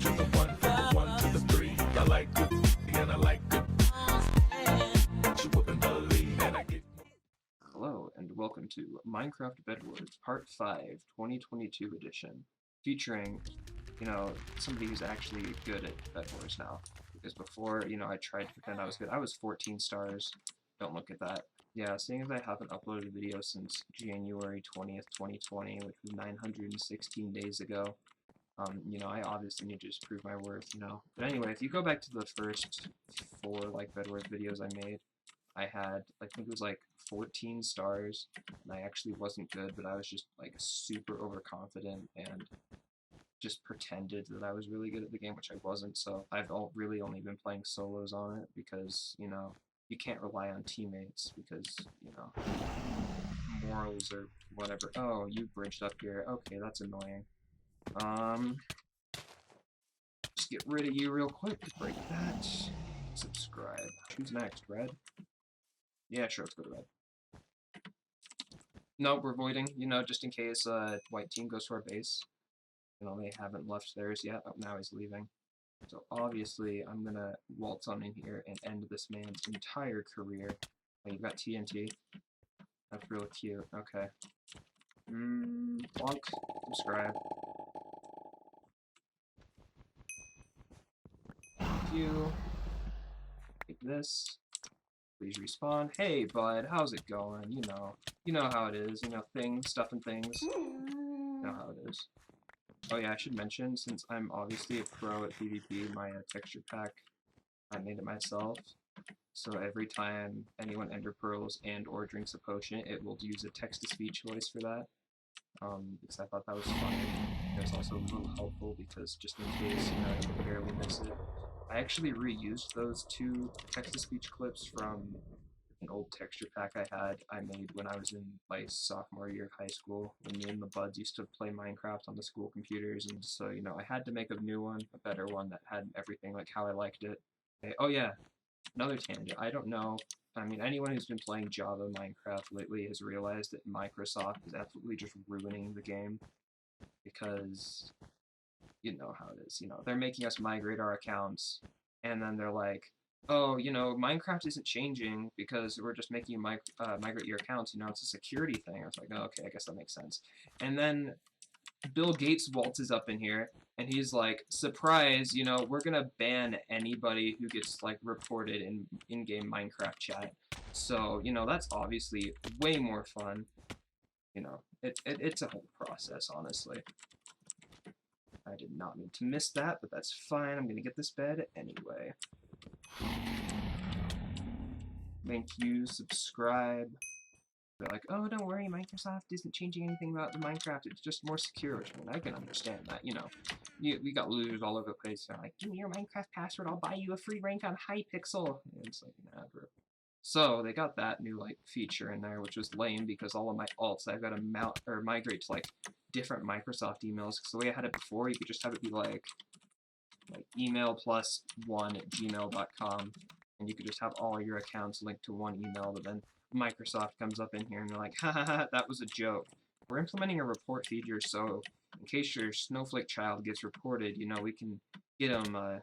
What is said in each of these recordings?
to the one, from the one to the three. I like good and I like good. You wouldn't believe that I get. Hello, and welcome to Minecraft Bedwars Part 5, 2022 edition, featuring, somebody who's actually good at Bedwars now. Because before, I tried to pretend I was good. I was 14 stars. Don't look at that. Yeah, seeing as I haven't uploaded a video since January 20th, 2020, which was 916 days ago, I obviously need to just prove my worth, But anyway, if you go back to the first 4, Bedwars videos I made, I had, I think it was 14 stars, and I actually wasn't good, but I was just super overconfident and just pretended that I was really good at the game, which I wasn't. So I've really only been playing solos on it because, you can't rely on teammates because, morals or whatever. Oh, you bridged up here. Okay, that's annoying. Just get rid of you real quick. Break that. Subscribe. Who's next? Red? Yeah, sure, let's go to red. No, we're voiding, just in case white team goes to our base. They haven't left theirs yet. Oh, now he's leaving. So obviously, I'm gonna waltz on in here and end this man's entire career. Oh, you've got TNT. That's real cute. Okay. Bonk. Subscribe. Thank you. Take this. Please respawn. Hey, bud, how's it going? You know how it is. Stuff and things. You know how it is. Oh yeah, I should mention, since I'm obviously a pro at PvP, my texture pack, I made it myself. So every time anyone ender pearls and or drinks a potion, it will use a text-to-speech voice for that. Because I thought that was funny. It was also a little helpful because just in case, I can barely miss it. I actually reused those 2 text-to-speech clips from an old texture pack I made when I was in my sophomore year of high school, when me and the buds used to play Minecraft on the school computers, and so, I had to make a new one, a better one that had everything like how I liked it. Okay. Oh yeah, another tangent. I don't know, anyone who's been playing Java Minecraft lately has realized that Microsoft is absolutely just ruining the game, because you know how it is, they're making us migrate our accounts, and then they're like, oh, Minecraft isn't changing because we're just making you migrate your accounts, it's a security thing. I was like, oh, okay, I guess that makes sense. And then Bill Gates waltzes up in here, and he's like, surprise, we're gonna ban anybody who gets, reported in in-game Minecraft chat. So, that's obviously way more fun. It's a whole process, honestly. I did not mean to miss that, but that's fine. I'm gonna get this bed anyway. Thank you, subscribe. They're like, oh, don't worry, Microsoft isn't changing anything about the Minecraft, it's just more secure, which I can understand that, we got losers all over the place. They're like, give me your Minecraft password, I'll buy you a free rank on Hypixel. And it's like, nah, bro. So they got that new feature in there, which was lame because all of my alts I've got to migrate to different Microsoft emails. Because the way I had it before, you could just have it be like email +1@gmail.com, and you could just have all your accounts linked to one email. But then Microsoft comes up in here and they're like, ha ha ha, that was a joke. We're implementing a report feature, so in case your snowflake child gets reported, we can get them.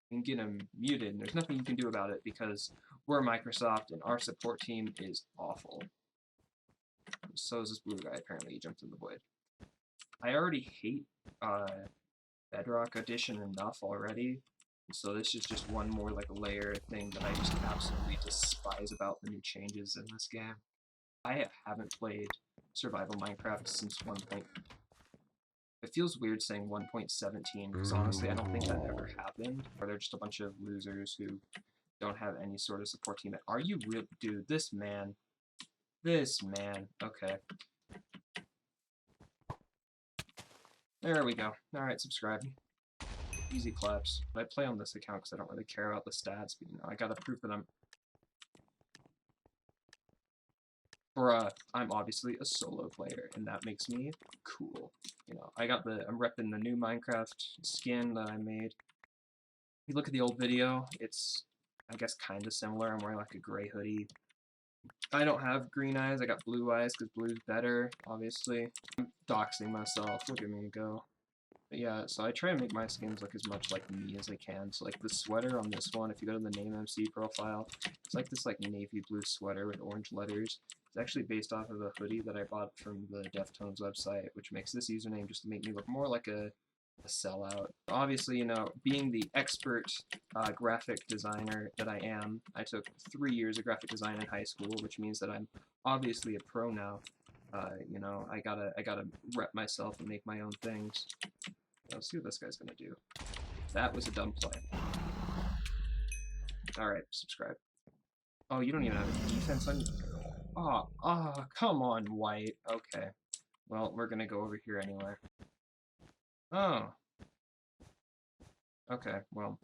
Muted, and there's nothing you can do about it because we're Microsoft and our support team is awful. So is this blue guy, apparently he jumped in the void. I already hate Bedrock Edition enough already, so this is just one more layer thing that I just absolutely despise about the new changes in this game. I haven't played survival Minecraft since 1. It feels weird saying 1.17, because honestly I don't think that ever happened, or they're just a bunch of losers who don't have any sort of support team. Are you real? Dude, this man. Okay. There we go. Alright, subscribe. Easy claps. But I play on this account because I don't really care about the stats, but I gotta prove that I'm obviously a solo player, and that makes me cool. I'm repping the new Minecraft skin that I made. If you look at the old video, it's, I guess, kind of similar. I'm wearing a gray hoodie. I don't have green eyes, I got blue eyes because blue's better, obviously. I'm doxing myself, look at me go. But yeah, so I try to make my skins look as much like me as I can. So like the sweater on this one, if you go to the name MC profile, it's like this like navy blue sweater with orange letters. It's actually based off of a hoodie that I bought from the Deftones website, which makes this username just to make me look more like a sellout. Obviously, you know, being the expert graphic designer that I am, I took 3 years of graphic design in high school, which means that I'm obviously a pro now. You know, I gotta rep myself and make my own things. Let's see what this guy's gonna do. That was a dumb play. Alright, subscribe. Oh, you don't even have a defense on you? Oh, come on, white. Okay. Well, we're gonna go over here anyway. Oh. Okay, well.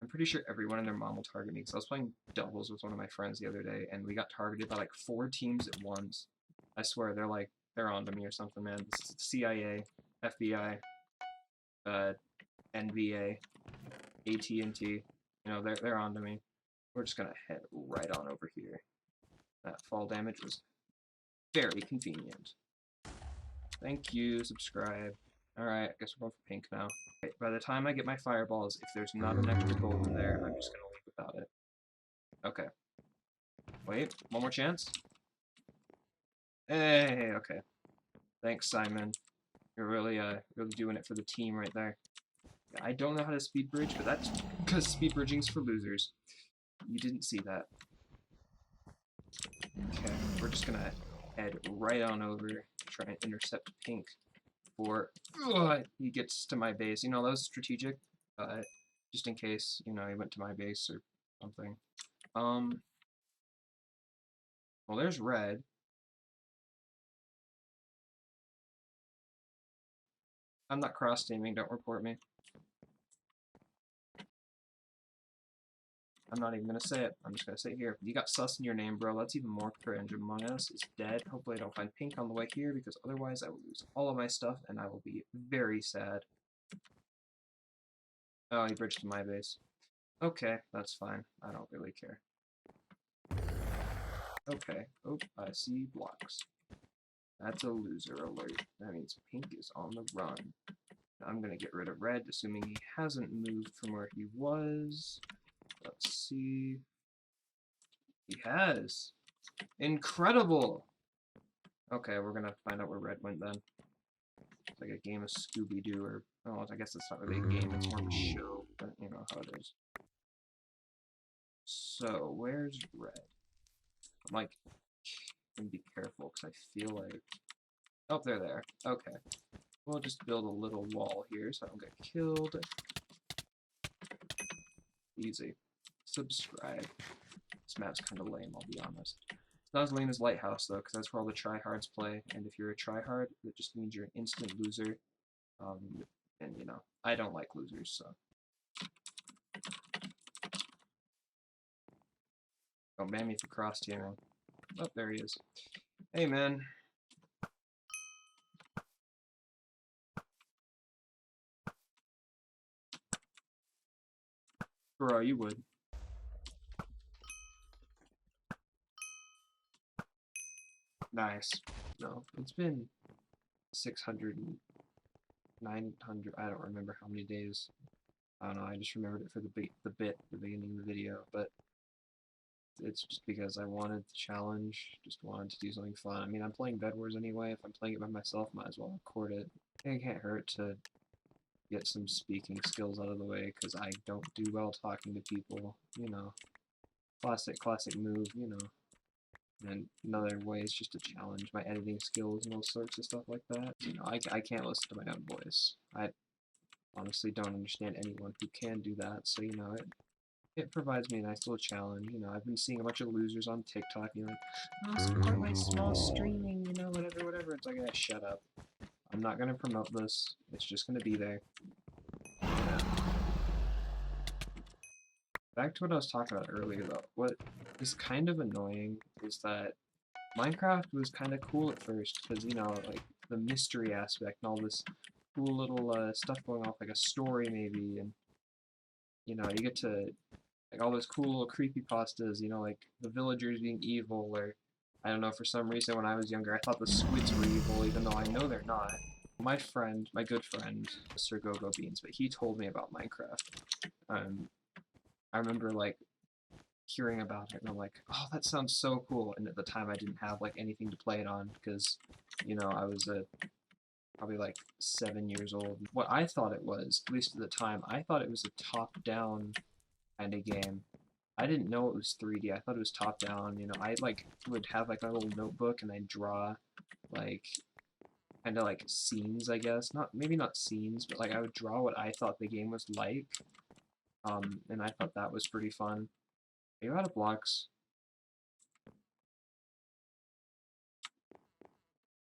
I'm pretty sure everyone and their mom will target me, because I was playing doubles with one of my friends the other day, and we got targeted by like 4 teams at once. I swear, they're onto me or something, man. This is CIA, FBI, NBA, AT&T, you know, they're onto me. We're just gonna head right on over here. That fall damage was very convenient. Thank you, subscribe. Alright, I guess we're going for pink now. Okay, by the time I get my fireballs, if there's not an extra gold in there, I'm just gonna leave without it. Okay. Wait, one more chance? Hey, okay. Thanks, Simon. You're really doing it for the team right there. I don't know how to speed bridge, but that's because speed bridging's for losers. You didn't see that. Okay, we're just gonna head right on over, try and intercept pink before he gets to my base. You know, that was strategic, just in case, you know, he went to my base or something. Well, there's red. I'm not cross-teaming, don't report me. I'm not even gonna say it. I'm just gonna say it here. You got sus in your name, bro. That's even more cringe. Among Us is dead. Hopefully I don't find pink on the way here, because otherwise I will lose all of my stuff, and I will be very sad. Oh, he bridged to my base. Okay, that's fine. I don't really care. Okay. Oh, I see blocks. That's a loser alert. That means pink is on the run. I'm gonna get rid of red, assuming he hasn't moved from where he was. Let's see. He has. Incredible! Okay, we're gonna find out where red went then. It's like a game of Scooby-Doo, or... Oh, I guess it's not really a game, it's more of a show, but you know how it is. So, where's red? I'm like, gonna be careful, because I feel like... Oh, they're there. Okay. We'll just build a little wall here so I don't get killed. Easy. Subscribe. This map's kind of lame, I'll be honest. It's not as lame as Lighthouse, though, because that's where all the tryhards play, and if you're a tryhard, that just means you're an instant loser. And, you know, I don't like losers, so... Oh, ban me for cross-teaming. Oh, there he is. Hey, man. Bro, you would. Nice. No, it's been 600, 900, I don't remember how many days. I don't know, I just remembered it for the beginning of the video, but it's just because I wanted the challenge, just wanted to do something fun. I mean, I'm playing Bedwars anyway. If I'm playing it by myself, might as well record it. It can't hurt to get some speaking skills out of the way, because I don't do well talking to people, you know. Classic move, you know. And another way is just to challenge my editing skills and all sorts of stuff like that. You know, I can't listen to my own voice. I honestly don't understand anyone who can do that, so, you know, it provides me a nice little challenge. You know, I've been seeing a bunch of losers on TikTok, you know, like, oh, support my small streaming, you know, whatever. It's like, shut up. I'm not gonna promote this. It's just gonna be there. Yeah. Back to what I was talking about earlier, though. What is kind of annoying is that Minecraft was kind of cool at first, because, you know, like, the mystery aspect and all this cool little stuff going off, like a story maybe, and, you know, you get to, like, all those cool little creepypastas, you know, like, the villagers being evil, or, I don't know, for some reason when I was younger, I thought the squids were evil, even though I know they're not. my friend, my good friend, Sir Go-Go Beans, but he told me about Minecraft. I remember like hearing about it and I'm like, oh, that sounds so cool. And at the time I didn't have like anything to play it on because, you know, I was probably like 7 years old. What I thought it was, at least at the time, I thought it was a top-down kind of game. I didn't know it was 3D. I thought it was top-down. You know, I like would have like a little notebook and I'd draw like kind of like scenes, I guess. Maybe not scenes, but like I would draw what I thought the game was like. And I thought that was pretty fun. Are you out of blocks?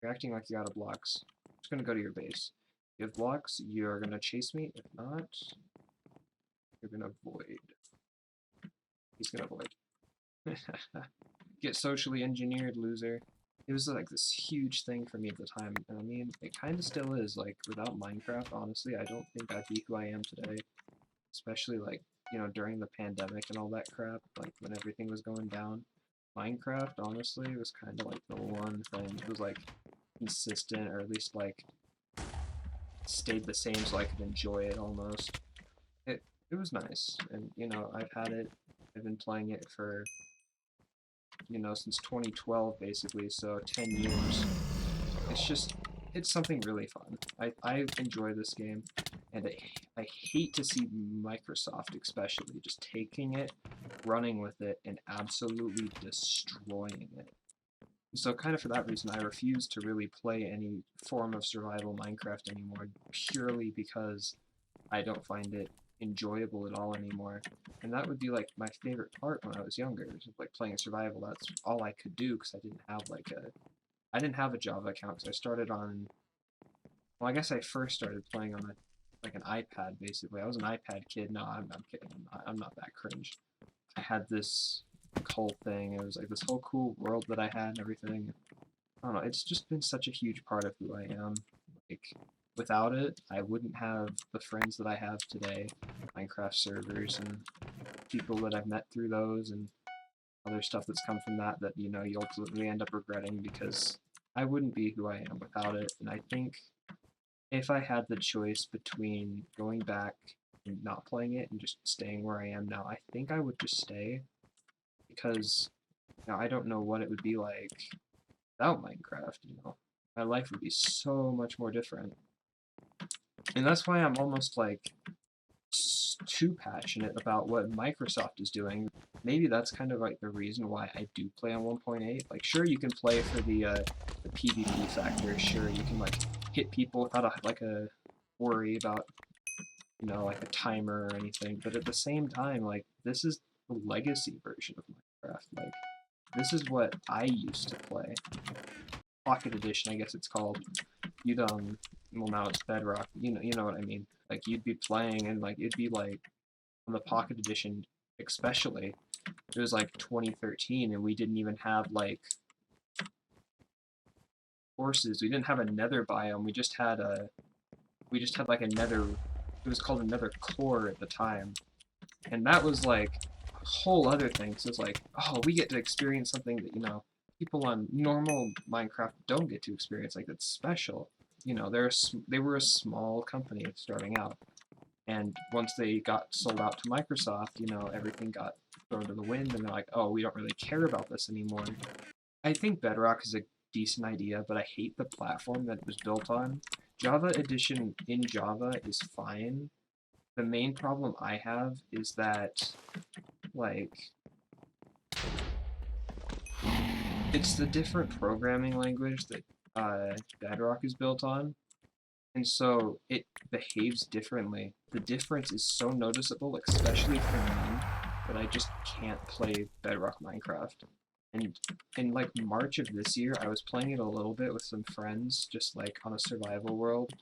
You're acting like you're out of blocks. I'm just gonna go to your base. If you have blocks, you're gonna chase me. If not, you're gonna avoid. He's gonna avoid. Get socially engineered, loser. It was like this huge thing for me at the time, and I mean, it kind of still is. Like, without Minecraft, honestly, I don't think I'd be who I am today. Especially, like, you know, during the pandemic and all that crap, like, when everything was going down. Minecraft, honestly, was kind of like the one thing that was, like, consistent, or at least, like, stayed the same so I could enjoy it almost. It was nice, and, you know, I've been playing it for, you know, since 2012, basically, so 10 years. It's something really fun. I enjoy this game, and I hate to see Microsoft, especially, just taking it, running with it, and absolutely destroying it. So kind of for that reason, I refuse to really play any form of survival Minecraft anymore, purely because I don't find it enjoyable at all anymore. And that would be like my favorite part when I was younger, like playing survival. That's all I could do because I didn't have a Java account because I started on, well, I guess I first started playing on like an iPad basically. I was an iPad kid. No, I'm kidding. I'm not that cringe. I had this whole thing. It was like this whole cool world that I had and everything. I don't know. It's just been such a huge part of who I am. Like, without it, I wouldn't have the friends that I have today, Minecraft servers, and people that I've met through those, and other stuff that's come from that, you know, you ultimately end up regretting, because I wouldn't be who I am without it. And I think if I had the choice between going back and not playing it and just staying where I am now, I think I would just stay, because, you know, I don't know what it would be like without Minecraft, you know. My life would be so much more different. And that's why I'm almost like too passionate about what Microsoft is doing. Maybe that's kind of like the reason why I do play on 1.8. Like, sure, you can play for the PvP factor. Sure, you can like hit people without a worry about, you know, like a timer or anything. But at the same time, like, this is the legacy version of Minecraft. Like, this is what I used to play. Pocket Edition, I guess it's called. Well, now it's Bedrock. You know what I mean. Like, you'd be playing, and like it'd be like on the Pocket Edition, especially. It was like 2013, and we didn't even have like horses. We didn't have a Nether biome. We just had like a Nether. It was called a Nether core at the time, and that was like a whole other thing. So it's like, oh, we get to experience something that, you know, people on normal Minecraft don't get to experience. Like, that's special. You know, they were a small company starting out, and once they got sold out to Microsoft, you know, everything got thrown to the wind, and they're like, oh, we don't really care about this anymore. I think Bedrock is a decent idea, but I hate the platform that it was built on. Java Edition in Java is fine. The main problem I have is that, like, it's the different programming language that Bedrock is built on, and so it behaves differently. The difference is so noticeable, especially for me, that I just can't play Bedrock Minecraft. And in like March of this year, I was playing it a little bit with some friends, just like on a survival world.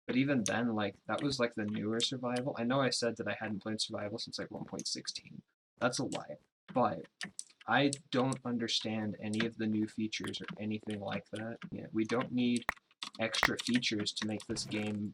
But even then, like, that was like the newer survival. I know I said that I hadn't played survival since like 1.16. That's a lie. But I don't understand any of the new features or anything like that. Yeah, we don't need extra features to make this game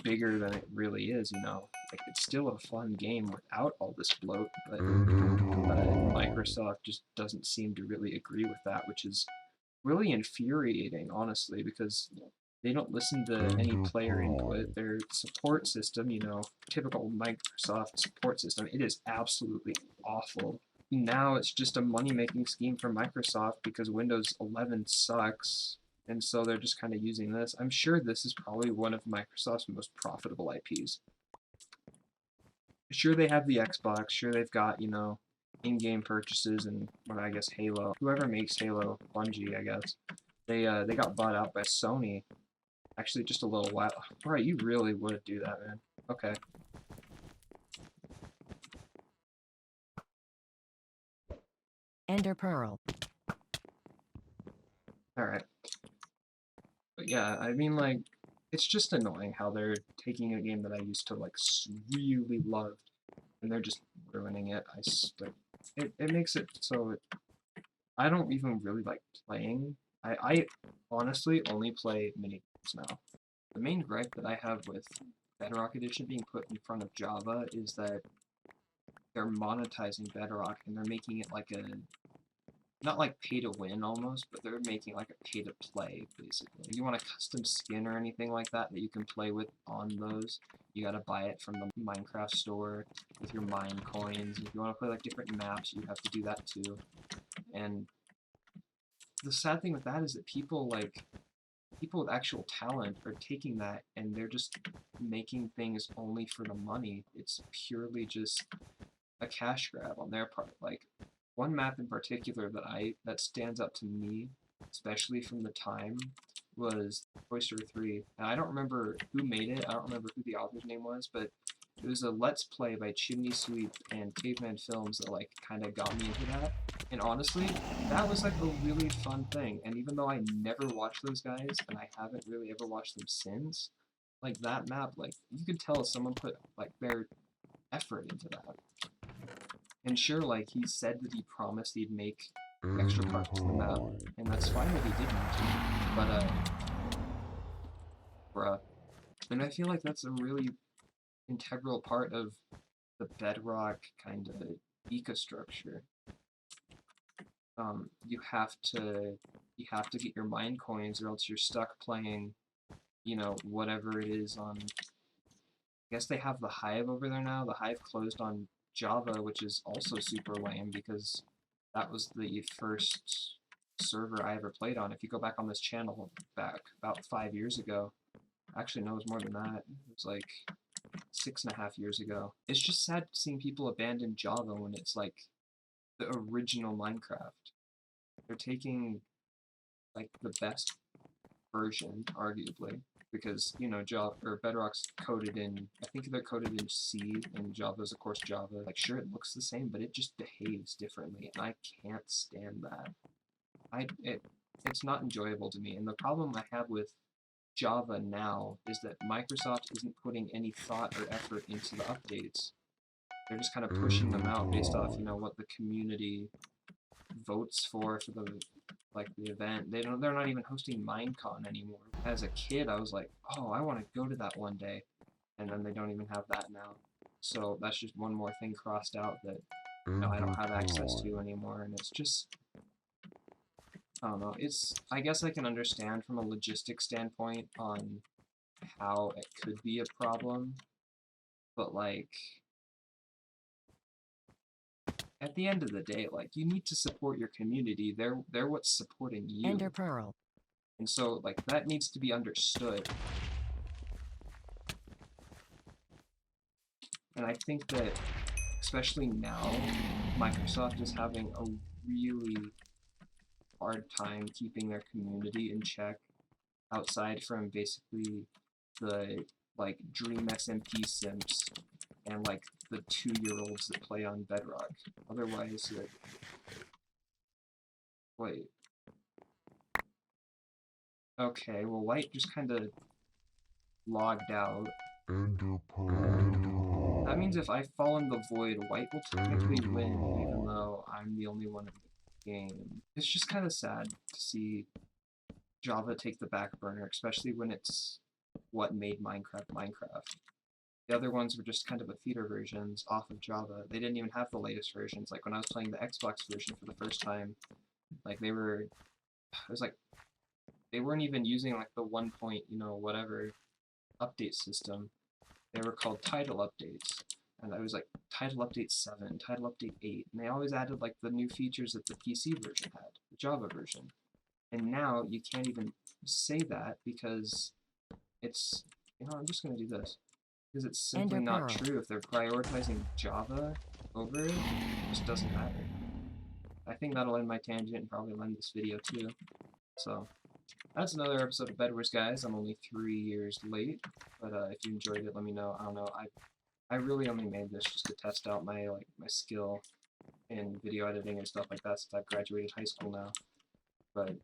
bigger than it really is, you know. Like, it's still a fun game without all this bloat, but Microsoft just doesn't seem to really agree with that, which is really infuriating, honestly, because They don't listen to any player input. Their support system, you know, typical Microsoft support system, it is absolutely awful. Now it's just a money-making scheme for Microsoft because Windows 11 sucks, and so they're just kind of using this. I'm sure this is probably one of Microsoft's most profitable IPs. Sure, they have the Xbox. Sure, they've got, you know, in-game purchases and what I guess Halo. Whoever makes Halo, Bungie, I guess. They got bought out by Sony. Actually, just a little while. Right, you really would do that, man. Okay. Ender Pearl. Alright. But yeah, I mean, like, it's just annoying how they're taking a game that I used to, like, really love, and they're just ruining it. It makes it so I don't even really like playing. I honestly only play mini games now. The main gripe that I have with Bedrock Edition being put in front of Java is that they're monetizing Bedrock and they're making it like a, not like pay to win almost, but they're making like a pay to play basically. If you want a custom skin or anything like that that you can play with on those, you gotta buy it from the Minecraft store with your mine coins. If you want to play like different maps, you have to do that too. And the sad thing with that is that people with actual talent are taking that and they're just making things only for the money. It's purely just a cash grab on their part. Like, one map in particular that stands out to me, especially from the time, was Toy Story 3. And I don't remember who made it, I don't remember who the author's name was, but it was a Let's Play by Chimney Sweep and Caveman Films that, like, kind of got me into that. And honestly, that was, like, a really fun thing. And even though I never watched those guys, and I haven't really ever watched them since, like, that map, like, you could tell someone put, like, their effort into that. And sure, like, he said that he promised he'd make extra parts to the map, and that's fine that he didn't. But, bruh. And I feel like that's a really integral part of the Bedrock kind of ecostructure. You have to get your mine coins, or else you're stuck playing, you know, whatever it is on. I guess they have the Hive over there now. The Hive closed on Java, which is also super lame because that was the first server I ever played on. If you go back on this channel back about 5 years ago, actually no, it was more than that. It was like 6.5 years ago. It's just sad seeing people abandon Java when it's like the original Minecraft. They're taking like the best version, arguably, because, you know, Java or Bedrock's coded in, I think they're coded in C, and Java's of course Java. Like, sure, it looks the same, but it just behaves differently, and I can't stand that. It's not enjoyable to me, and the problem I have with Java now is that Microsoft isn't putting any thought or effort into the updates. They're just kind of pushing them out based off, you know, what the community votes for the event. They're not even hosting Minecon anymore. As a kid, I was like, oh, I want to go to that one day, and then they don't even have that now. So that's just one more thing crossed out that, you know, I don't have access to anymore, and it's just, I don't know. I guess I can understand from a logistics standpoint on how it could be a problem, but like, at the end of the day, like, you need to support your community. They're what's supporting you. Ender Pearl. And so, like, that needs to be understood. And I think that, especially now, Microsoft is having a really hard time keeping their community in check, outside from basically the, like, Dream SMP simps and, like, the 2-year-olds that play on Bedrock. Otherwise, like... Wait. Okay, well, White just kind of logged out. That means if I fall in the void, White will technically win, even though I'm the only one in the game. It's just kind of sad to see Java take the back burner, especially when it's what made Minecraft Minecraft. The other ones were just kind of a feeder versions off of Java. They didn't even have the latest versions. Like, when I was playing the Xbox version for the first time, like, it was like they weren't even using like the 1 point, you know, whatever update system. They were called title updates. And I was like, title update 7, title update 8. And they always added like the new features that the PC version had, the Java version. And now you can't even say that because it's, you know, I'm just going to do this. Because it's simply Ender not Pearl. true. If they're prioritizing Java over it, it just doesn't matter. I think that'll end my tangent and probably end this video too. So, that's another episode of Bedwars, guys. I'm only 3 years late, but if you enjoyed it, let me know. I don't know, I really only made this just to test out my skill in video editing and stuff like that since I've graduated high school now. But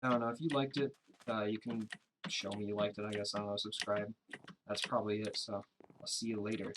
I don't know, if you liked it, you can show me you liked it, I guess. I don't know, subscribe. That's probably it, so I'll see you later.